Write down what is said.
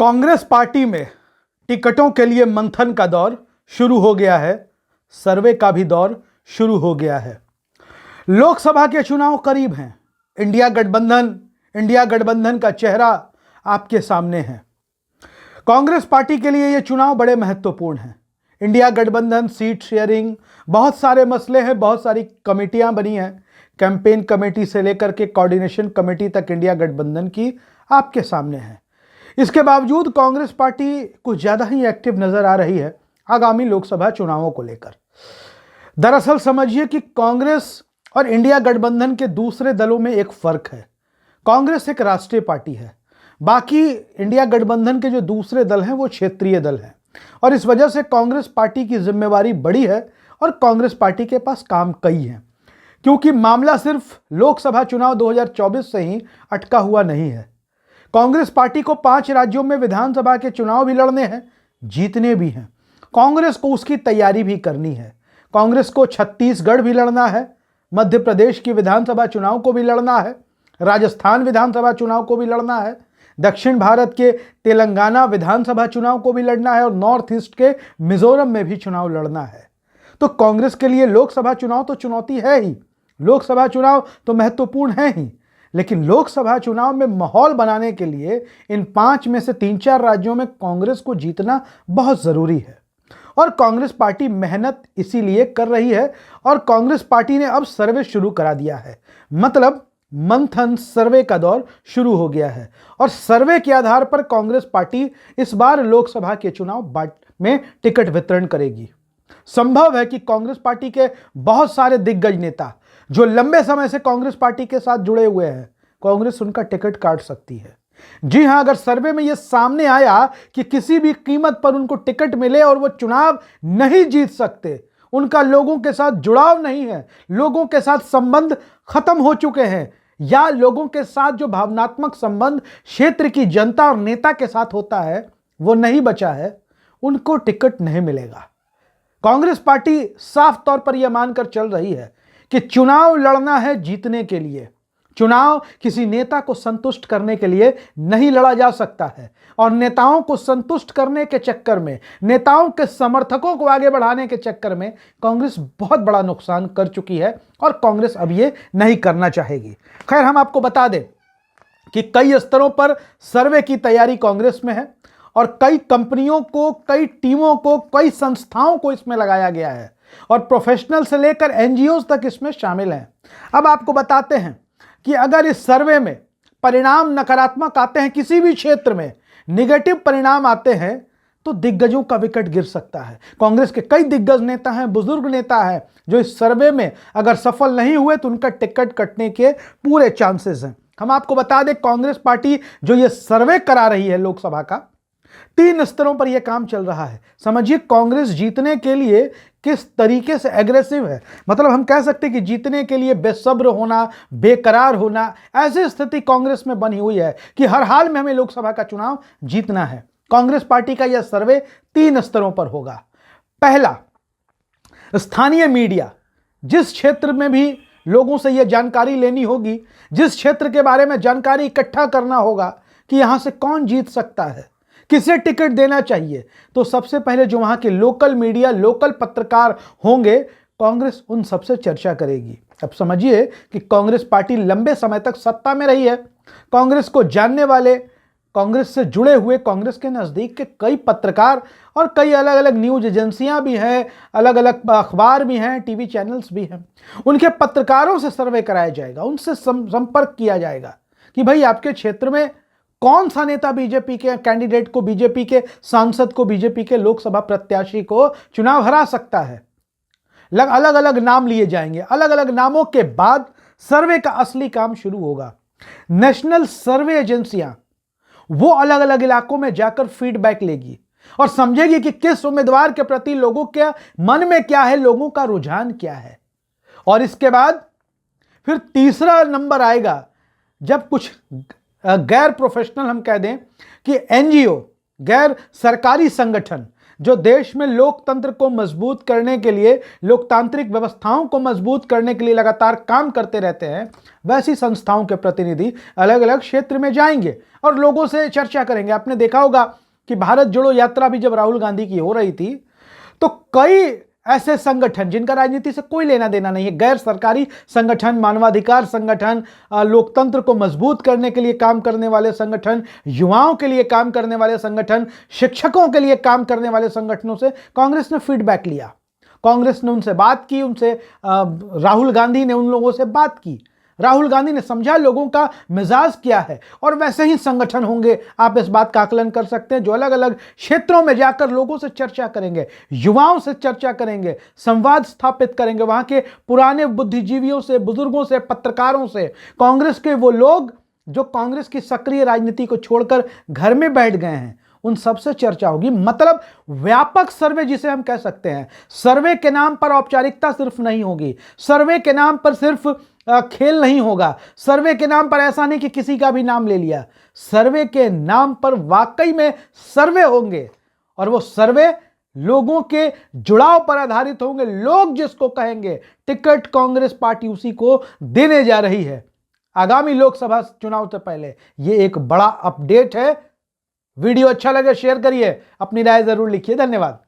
Congress party में टिकटों के लिए मंथन का दौर शुरू हो गया है। सर्वे का भी दौर शुरू हो गया है। लोकसभा के चुनाव करीब हैं। इंडिया गठबंधन का चेहरा आपके सामने है। कांग्रेस पार्टी के लिए ये चुनाव बड़े महत्वपूर्ण हैं। इंडिया गठबंधन, सीट शेयरिंग, बहुत सारे मसले हैं, बहुत सारी कमेटियां बनी हैं। कैंपेन कमेटी से लेकर के कोऑर्डिनेशन कमेटी तक इंडिया गठबंधन की आपके सामने है। इसके बावजूद कांग्रेस पार्टी कुछ ज्यादा ही एक्टिव नजर आ रही है आगामी लोकसभा चुनावों को लेकर। दरअसल समझिए कि कांग्रेस और इंडिया गठबंधन के दूसरे दलों में एक फर्क है। कांग्रेस एक राष्ट्रीय पार्टी है, बाकी इंडिया गठबंधन के जो दूसरे दल हैं वो क्षेत्रीय दल हैं, और इस वजह से कांग्रेस पार्टी की जिम्मेवारी बड़ी है और कांग्रेस पार्टी के पास काम कई हैं। क्योंकि मामला सिर्फ लोकसभा चुनाव 2024 से ही अटका हुआ नहीं है। कांग्रेस पार्टी को 5 राज्यों में विधानसभा के चुनाव भी लड़ने हैं, जीतने भी हैं। कांग्रेस को उसकी तैयारी भी करनी है। कांग्रेस को छत्तीसगढ़ भी लड़ना है, मध्य प्रदेश की विधानसभा चुनाव को भी लड़ना है, राजस्थान विधानसभा चुनाव को भी लड़ना है, दक्षिण भारत के तेलंगाना विधानसभा चुनाव को भी लड़ना है, और नॉर्थ ईस्ट के मिजोरम में भी चुनाव लड़ना है। तो कांग्रेस के लिए लोकसभा चुनाव तो चुनौती है ही, लोकसभा चुनाव तो महत्वपूर्ण है ही, लेकिन लोकसभा चुनाव में माहौल बनाने के लिए इन 5 में से 3-4 राज्यों में कांग्रेस को जीतना बहुत जरूरी है। और कांग्रेस पार्टी मेहनत इसीलिए कर रही है, और कांग्रेस पार्टी ने अब सर्वे शुरू करा दिया है। मतलब मंथन, सर्वे का दौर शुरू हो गया है, और सर्वे के आधार पर कांग्रेस पार्टी इस बार लोकसभा के चुनाव में टिकट वितरण करेगी। संभव है कि कांग्रेस पार्टी के बहुत सारे दिग्गज नेता जो लंबे समय से कांग्रेस पार्टी के साथ जुड़े हुए हैं, कांग्रेस उनका टिकट काट सकती है। जी हां, अगर सर्वे में यह सामने आया कि किसी भी कीमत पर उनको टिकट मिले और वो चुनाव नहीं जीत सकते, उनका लोगों के साथ जुड़ाव नहीं है, लोगों के साथ संबंध खत्म हो चुके हैं, या लोगों के साथ जो भावनात्मक संबंध क्षेत्र की जनता और नेता के साथ होता है वो नहीं बचा है, उनको टिकट नहीं मिलेगा। कांग्रेस पार्टी साफ तौर पर यह मानकर चल रही है कि चुनाव लड़ना है जीतने के लिए। चुनाव किसी नेता को संतुष्ट करने के लिए नहीं लड़ा जा सकता है, और नेताओं को संतुष्ट करने के चक्कर में, नेताओं के समर्थकों को आगे बढ़ाने के चक्कर में कांग्रेस बहुत बड़ा नुकसान कर चुकी है, और कांग्रेस अब ये नहीं करना चाहेगी। खैर, हम आपको बता दें कि कई स्तरों पर सर्वे की तैयारी कांग्रेस में है, और कई कंपनियों को, कई टीमों को, कई संस्थाओं को इसमें लगाया गया है, और प्रोफेशनल से लेकर एनजीओ तक इसमें शामिल हैं। अब आपको बताते हैं कि अगर इस सर्वे में परिणाम नकारात्मक आते हैं, किसी भी क्षेत्र में नेगेटिव परिणाम आते हैं, तो दिग्गजों का विकेट गिर सकता है। कांग्रेस के कई दिग्गज नेता हैं, बुजुर्ग नेता हैं, जो इस सर्वे में अगर सफल नहीं हुए तो उनका टिकट कटने के पूरे चांसेस हैं। हम आपको बता दें, कांग्रेस पार्टी जो ये सर्वे करा रही है लोकसभा का, 3 स्तरों पर यह काम चल रहा है। समझिए कांग्रेस जीतने के लिए किस तरीके से एग्रेसिव है। मतलब हम कह सकते हैं कि जीतने के लिए बेसब्र होना, बेकरार होना, ऐसी स्थिति कांग्रेस में बनी हुई है कि हर हाल में हमें लोकसभा का चुनाव जीतना है। कांग्रेस पार्टी का यह सर्वे 3 स्तरों पर होगा। पहला, स्थानीय मीडिया, जिस क्षेत्र में भी लोगों से यह जानकारी लेनी होगी, जिस क्षेत्र के बारे में जानकारी इकट्ठा करना होगा कि यहां से कौन जीत सकता है, किसे टिकट देना चाहिए, तो सबसे पहले जो वहां के लोकल मीडिया, लोकल पत्रकार होंगे, कांग्रेस उन सबसे चर्चा करेगी। अब समझिए कि कांग्रेस पार्टी लंबे समय तक सत्ता में रही है। कांग्रेस को जानने वाले, कांग्रेस से जुड़े हुए, कांग्रेस के नजदीक के कई पत्रकार और कई अलग अलग न्यूज एजेंसियां भी हैं, अलग अलग अखबार भी हैं, टीवी चैनल्स भी हैं। उनके पत्रकारों से सर्वे कराया जाएगा, उनसे संपर्क किया जाएगा कि भाई आपके क्षेत्र में कौन सा नेता बीजेपी के कैंडिडेट को, बीजेपी के सांसद को, बीजेपी के लोकसभा प्रत्याशी को चुनाव हरा सकता है। अलग अलग नाम लिए जाएंगे। अलग अलग नामों के बाद सर्वे का असली काम शुरू होगा। नेशनल सर्वे एजेंसियां वो अलग अलग इलाकों में जाकर फीडबैक लेगी और समझेगी कि किस उम्मीदवार के प्रति लोगों के मन में क्या है, लोगों का रुझान क्या है। और इसके बाद फिर तीसरा नंबर आएगा, जब कुछ गैर प्रोफेशनल, हम कह दें कि एनजीओ, गैर सरकारी संगठन, जो देश में लोकतंत्र को मजबूत करने के लिए, लोकतांत्रिक व्यवस्थाओं को मजबूत करने के लिए लगातार काम करते रहते हैं, वैसी संस्थाओं के प्रतिनिधि अलग अलग क्षेत्र में जाएंगे और लोगों से चर्चा करेंगे। आपने देखा होगा कि भारत जोड़ो यात्रा भी जब राहुल गांधी की हो रही थी तो कई ऐसे संगठन जिनका राजनीति से कोई लेना देना नहीं है, गैर सरकारी संगठन, मानवाधिकार संगठन, लोकतंत्र को मजबूत करने के लिए काम करने वाले संगठन, युवाओं के लिए काम करने वाले संगठन, शिक्षकों के लिए काम करने वाले संगठनों से कांग्रेस ने फीडबैक लिया। कांग्रेस ने उनसे बात की, राहुल गांधी ने उन लोगों से बात की। राहुल गांधी ने समझा लोगों का मिजाज क्या है, और वैसे ही संगठन होंगे, आप इस बात का आकलन कर सकते हैं, जो अलग अलग क्षेत्रों में जाकर लोगों से चर्चा करेंगे, युवाओं से चर्चा करेंगे, संवाद स्थापित करेंगे, वहां के पुराने बुद्धिजीवियों से, बुजुर्गों से, पत्रकारों से, कांग्रेस के वो लोग जो कांग्रेस की सक्रिय राजनीति को छोड़कर घर में बैठ गए हैं, उन सबसे चर्चा होगी। मतलब व्यापक सर्वे जिसे हम कह सकते हैं। सर्वे के नाम पर औपचारिकता सिर्फ नहीं होगी, सर्वे के नाम पर सिर्फ खेल नहीं होगा, सर्वे के नाम पर ऐसा नहीं कि किसी का भी नाम ले लिया, सर्वे के नाम पर वाकई में सर्वे होंगे, और वो सर्वे लोगों के जुड़ाव पर आधारित होंगे। लोग जिसको कहेंगे टिकट कांग्रेस पार्टी उसी को देने जा रही है। आगामी लोकसभा चुनाव से पहले यह एक बड़ा अपडेट है। वीडियो अच्छा लगे शेयर करिए, अपनी राय जरूर लिखिए। धन्यवाद।